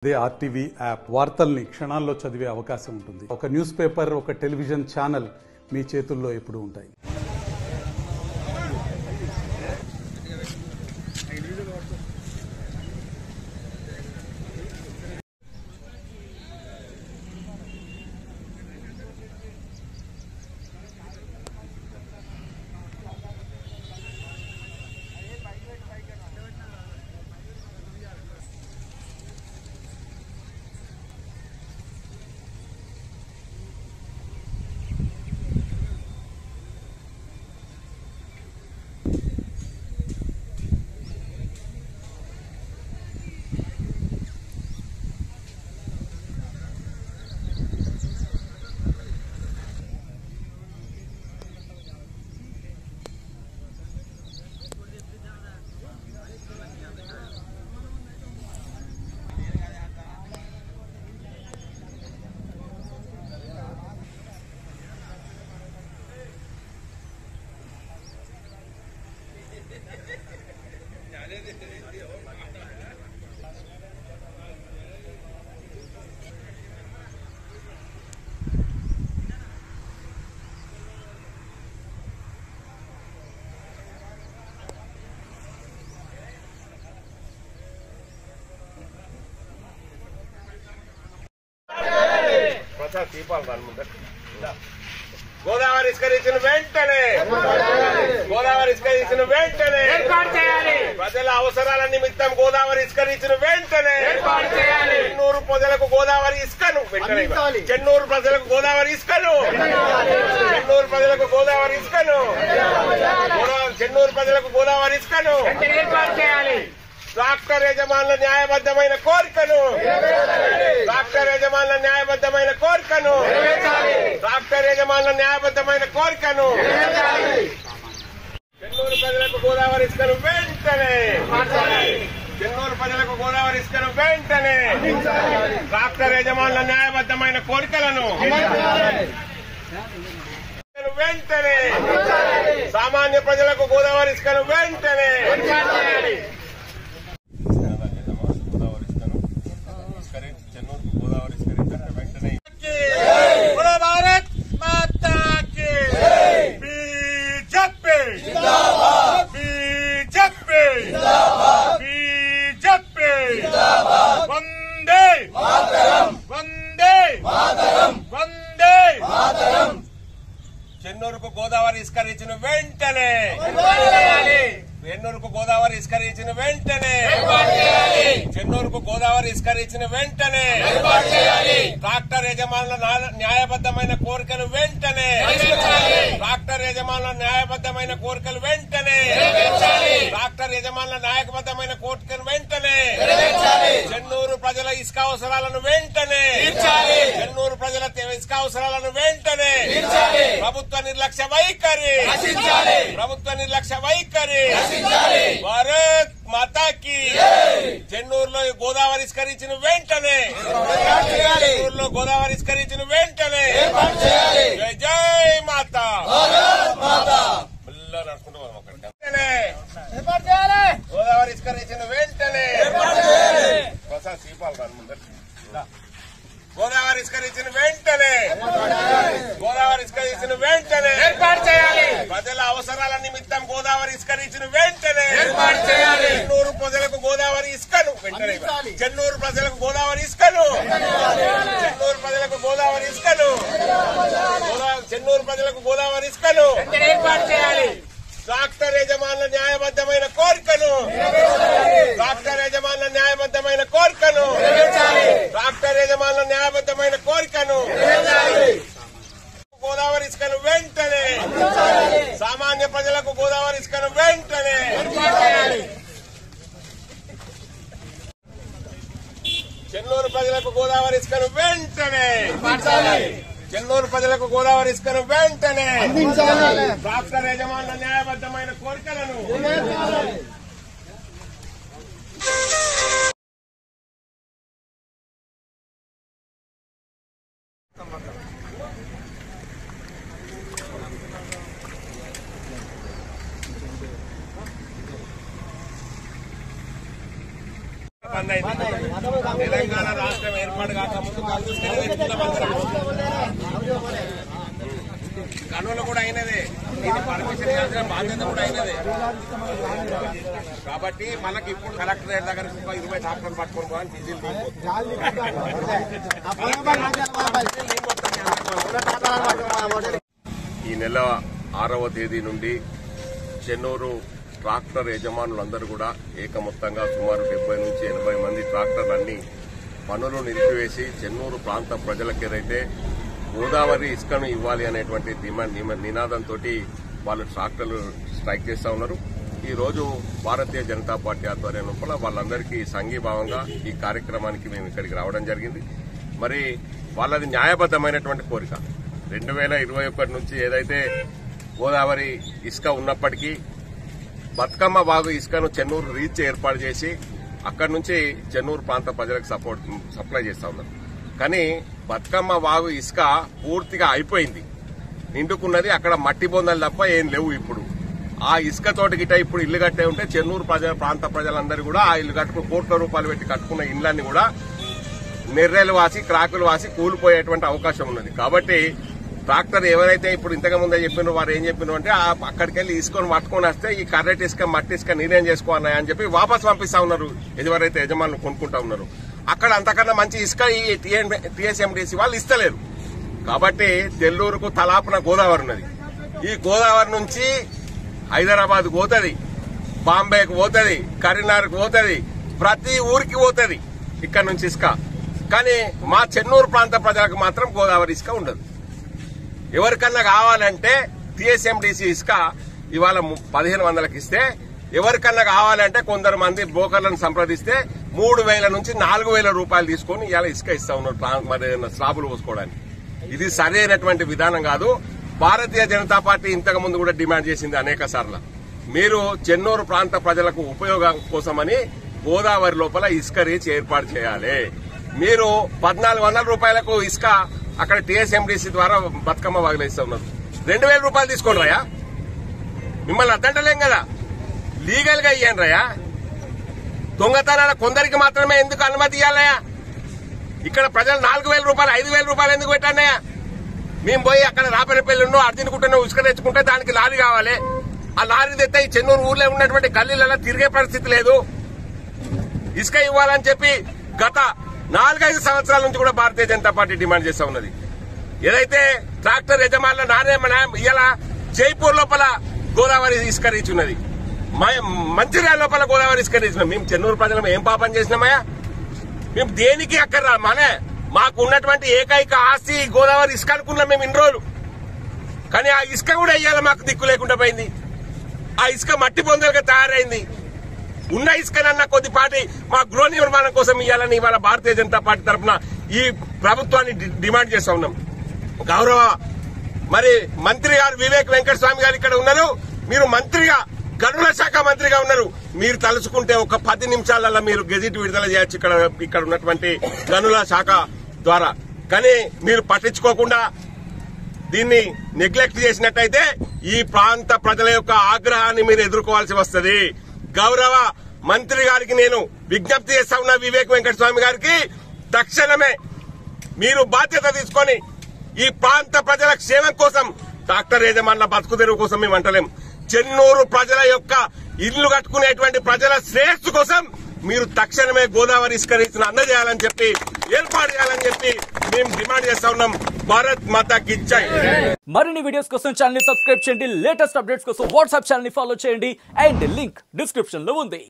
అదే RTV app వార్తల్ని క్షణాల్లో చదివే అవకాశం ఉంటుంది. ఒక న్యూస్ పేపర్, ఒక టెలివిజన్ ఛానల్ మీ చేతుల్లో ఎప్పుడూ ఉంటాయి. గోదావరి ఇసుకరించిన వెంటనే ప్రజల అవసరాల నిమిత్తం గోదావరి ఇసుకరించిన వెంటనే చెన్నూరు ప్రజలకు గోదావరి ఇసుకను వెంటనే చెన్నూరు ప్రజలకు గోదావరి ఇసుకను చెన్నూరు ప్రజలకు గోదావరి ఇసుకను చెన్నూరు ప్రజలకు గోదావరి ఇసుకను ట్రాక్టర్ యజమానుల న్యాయబద్ధమైన కోరికను ట్రాక్టర్ యజమానుల న్యాయబద్ధమైన కోరికను ట్రాక్టర్ యజమానుల న్యాయబద్ధమైన కోరికను చెన్నూరు ప్రజలకు గోదావరి ఇసుకను వెంటనే చెన్నూరు ప్రజలకు గోదావరి ఇసుకను వెంటనే ట్రాక్టర్ యజమానుల న్యాయబద్ధమైన కోరికలను వెంటనే సామాన్య ప్రజలకు గోదావరి ఇసుకను వెంటనే చెన్నూరుకు గోదావరి ఇసుకరించిన వెంటనే చెన్నూరుకు గోదావరి ఇసుకరించిన వెంటనే చెన్నూరుకు గోదావరి ఇసుకరించిన వెంటనే ట్రాక్టర్ యజమానుల న్యాయబద్ధమైన కోరికలు వెంటనే ట్రాక్టర్ యజమానుల న్యాయబద్ధమైన కోరికలు వెంటనే ట్రాక్టర్ యజమానుల న్యాయబద్ధమైన కోరికలు వెంటనే చెన్నూరు ప్రజల ఇసుక అవసరాలను వెంటనే చెన్నూరు ప్రజల ఇసుక అవసరాలను వెంటనే ప్రభుత్వ నిర్లక్ష్య వైఖరి ప్రభుత్వ నిర్లక్ష్య వైఖరి భారత్ మాతాకి చెన్నూరులో గోదావరి ఇసుకరించిన వెంటనే చెన్నూరులో గోదావరి ఇసుకరించిన వెంటనే జై జై మాతా గోదావరి ఇసుకరించిన వెంటనే గోదావరి ఇసుకరించిన వెంటనే గోదావరి ఇసుకరించిన వెంటనే ప్రజల అవసరాల నిమిత్తం గోదావరి ఇసుకరించిన వెంటనే చెన్నూరు ప్రజలకు గోదావరి ఇసుకను వెంటనే చెన్నూరు ప్రజలకు గోదావరి ఇసుకను చెన్నూరు ప్రజలకు గోదావరి ఇసుకను చెన్నూరు ప్రజలకు గోదావరి ఇసుకను ట్రాక్టర్ యజమానుల న్యాయబద్ధమైన కోరికను ట్రాక్టర్ యజమానుల న్యాయబద్ధమైన కోరికను ట్రాక్టర్ యజమానుల న్యాయబద్ధమైన కోరికను గోదావరి ఇసుకను వెంటనే సామాన్య ప్రజలకు గోదావరి ఇసుకను వెంటనే చెన్నూరు ప్రజలకు గోదావరి ఇసుకను వెంటనే చెన్నూరు ప్రజలకు గోదావరి ఇసుకను వెంటనే ట్రాక్టర్ యజమానుల న్యాయబద్ధమైన కోరికలను బంద్ అయింది. తెలంగాణ రాష్ట్రం ఏర్పాటు కాకముందు కర్నూలు కూడా అయినదే, ఇది పర్మిషన్ ఇవ్వాల్సిన బాధ్యత కూడా అయినదే. కాబట్టి మనకి ఇప్పుడు కలెక్టరేట్ దగ్గర 20 ట్రాక్టర్లు పట్టుకొని పోవాలి, డీజిల్ ఈ నెల 6వ తేదీ నుండి చెన్నూరు ట్రాక్టర్ యజమానులందరూ కూడా ఏకమొత్తంగా సుమారు 70 నుంచి 80 మంది ట్రాక్టర్లన్నీ పనులు నిలిపివేసి చెన్నూరు ప్రాంత ప్రజలకు ఏదైతే గోదావరి ఇసుకను ఇవ్వాలి అనేటువంటి నినాదంతో వాళ్ళు ట్రాక్టర్లు స్ట్రైక్ చేస్తా ఉన్నారు. ఈ రోజు భారతీయ జనతా పార్టీ ఆధ్వర్యం లోపల వాళ్ళందరికీ సంఘీభావంగా ఈ కార్యక్రమానికి మేము ఇక్కడికి రావడం జరిగింది. మరి వాళ్ళది న్యాయబద్దమైనటువంటి కోరిక. 2021 నుంచి ఏదైతే గోదావరి ఇసుక ఉన్నప్పటికీ బతుకమ్మ వాగు ఇసుకను చెన్నూరు రీచ్ ఏర్పాటు చేసి అక్కడి నుంచి చెన్నూరు ప్రాంత ప్రజలకు సప్లై చేస్తా ఉన్నారు. కానీ బతుకమ్మ వాగు ఇసుక పూర్తిగా అయిపోయింది, నిండుకున్నది. అక్కడ మట్టి బొందలు తప్ప ఏం లేవు. ఇప్పుడు ఆ ఇసుక తోటి గిట్ట ఇప్పుడు ఇల్లు కట్టే ఉంటే చెన్నూరు ప్రాంత ప్రజలందరూ కూడా ఆ ఇల్లు కట్టుకుని కోట్ల రూపాయలు పెట్టి కట్టుకున్న ఇళ్లన్నీ కూడా నెర్రెలు వాసి క్రాకులు వాసి కూలిపోయేటువంటి అవకాశం ఉన్నది. కాబట్టి ట్రాక్టర్ ఎవరైతే ఇప్పుడు ఇంతకు ముందే చెప్పినారో వారు ఏం చెప్పినారు అంటే అక్కడికి వెళ్లి ఇసుకొని పట్టుకొని వస్తే ఈ కర్రెట్ ఇసుక మట్టి ఇసుక నేనేం చేసుకోవాలని అని చెప్పి వాపస్ పంపిస్తా ఉన్నారు. ఎవరైతే యజమానులు కొనుక్కుంటా ఉన్నారు అక్కడ అంతకన్నా మంచి ఇసుక ఈ టీఎస్ఎండిసి వాళ్ళు ఇస్తలేరు. కాబట్టి తెల్లూరుకు తలాపున గోదావరి ఉన్నది. ఈ గోదావరి నుంచి హైదరాబాద్ పోతుంది, బాంబేకి పోతుంది, కరీంనగర్కి పోతుంది, ప్రతి ఊరికి పోతుంది ఇక్కడ నుంచి ఇసుక. కానీ మా చెన్నూరు ప్రాంత ప్రజలకు మాత్రం గోదావరి ఇసుక ఉండదు. ఎవరికన్నా కావాలంటే టీఎస్ఎండిసి ఇసుక ఇవాళ 1500కి ఇస్తే, ఎవరికన్నా కావాలంటే కొందరు మంది బ్రోకర్లను సంప్రదిస్తే 3000 నుంచి 4000 రూపాయలు తీసుకుని ఇవాళ ఇసుక ఇస్తా ఉన్నారు మరి స్లాబులు పోసుకోవడానికి. ఇది సరైనటువంటి విధానం కాదు. భారతీయ జనతా పార్టీ ఇంతకు ముందు కూడా డిమాండ్ చేసింది అనేక సార్లు. మీరు చెన్నూరు ప్రాంత ప్రజలకు ఉపయోగం కోసమని గోదావరి లోపల ఇసుక రీచ్ ఏర్పాటు చేయాలి. మీరు 1400 రూపాయలకు ఇసుక అక్కడ టీఎస్ఎండిసి ద్వారా బతుకమ్మ వాగులు ఇస్తా ఉన్నారు. 2000 రూపాయలు తీసుకోండి రాయా, మిమ్మల్ని అద్దంటలేం కదా, లీగల్ గా ఇయ్యండి రాయా. దొంగతనాల కొందరికి మాత్రమే ఎందుకు అనుమతి ఇవ్వాలయా? ఇక్కడ ప్రజలు 4000 రూపాయలు 5000 రూపాయలు ఎందుకు పెట్టానయా? మేము పోయి అక్కడ రాపరిపల్లిలో అర్జునుకుంటున్న ఉసుక తెచ్చుకుంటే దానికి లారీ కావాలి. ఆ లారీ తెస్తే ఈ చెన్నూరు ఊర్లో ఉన్నటువంటి గల్లీలలో తిరిగే పరిస్థితి లేదు. ఇసుక ఇవ్వాలని చెప్పి గత 4-5 సంవత్సరాల నుంచి కూడా భారతీయ జనతా పార్టీ డిమాండ్ చేస్తా ఉన్నది. ఏదైతే ట్రాక్టర్ యజమానుల ఇలా జైపూర్ లోపల గోదావరి ఇసుక రీచ్ ఉన్నది, మంచిర్యాల లోపల గోదావరి ఇసుక రీచ్. మేము చెన్నూరు ప్రజలు ఏం పాపం చేసినామయ్యా? మేము దేనికి అక్కడ మనే మాకు ఉన్నటువంటి ఏకైక ఆస్తి గోదావరి ఇసుక అనుకున్నాం మేము ఇన్ని రోజులు. కానీ ఆ ఇసుక కూడా ఇయ్యాల మాకు దిక్కు లేకుండా పోయింది. ఆ ఇసుక మట్టి బొందలుగా తయారైంది. ఉన్న ఇసుకనన్నా కొద్దిపాటి మా గృహ నిర్మాణం కోసం ఇవ్వాలని ఇవాళ భారతీయ జనతా పార్టీ తరఫున ఈ ప్రభుత్వాన్ని డిమాండ్ చేస్తా ఉన్నాం. గౌరవ మరి మంత్రి గారు వివేక్ వెంకటస్వామి గారు ఇక్కడ ఉన్నారు. మీరు మంత్రిగా గనుల శాఖ మంత్రిగా ఉన్నారు. మీరు తలుచుకుంటే ఒక 10 నిమిషాలలో మీరు గెజిట్ విడుదల చేయొచ్చు ఇక్కడ ఉన్నటువంటి గనుల శాఖ ద్వారా. కానీ మీరు పట్టించుకోకుండా దీన్ని నెగ్లెక్ట్ చేసినట్టయితే ఈ ప్రాంత ప్రజల యొక్క ఆగ్రహాన్ని మీరు ఎదుర్కోవాల్సి వస్తుంది. గౌరవ మంత్రి గారికి నేను విజ్ఞప్తి చేస్తా ఉన్నా, వివేక్ వెంకటస్వామి గారికి, తక్షణమే మీరు బాధ్యత తీసుకొని ఈ ప్రాంత ప్రజల క్షేమం కోసం, ట్రాక్టర్ యజమానుల బతుకు తెరువు కోసం మేము అంటలేం, చెన్నూరు ప్రజల యొక్క ఇల్లు కట్టుకునేటువంటి ప్రజల శ్రేయస్సు కోసం మీరు తక్షణమే గోదావరి ఇసుక రీచ్ను అందజేయాలని చెప్పి, ఏర్పాటు చేయాలని చెప్పి మేము డిమాండ్ చేస్తా ఉన్నాం. భారత్ మాతాకి జై. మరిన్ని వీడియోస్ కోసం ఛానల్ ని సబ్స్క్రైబ్ చేయండి. లేటెస్ట్ అప్డేట్స్ కోసం వాట్సాప్ ఛానల్ ని ఫాలో చేయండి. అండ్ లింక్ డిస్క్రిప్షన్ లో ఉంది.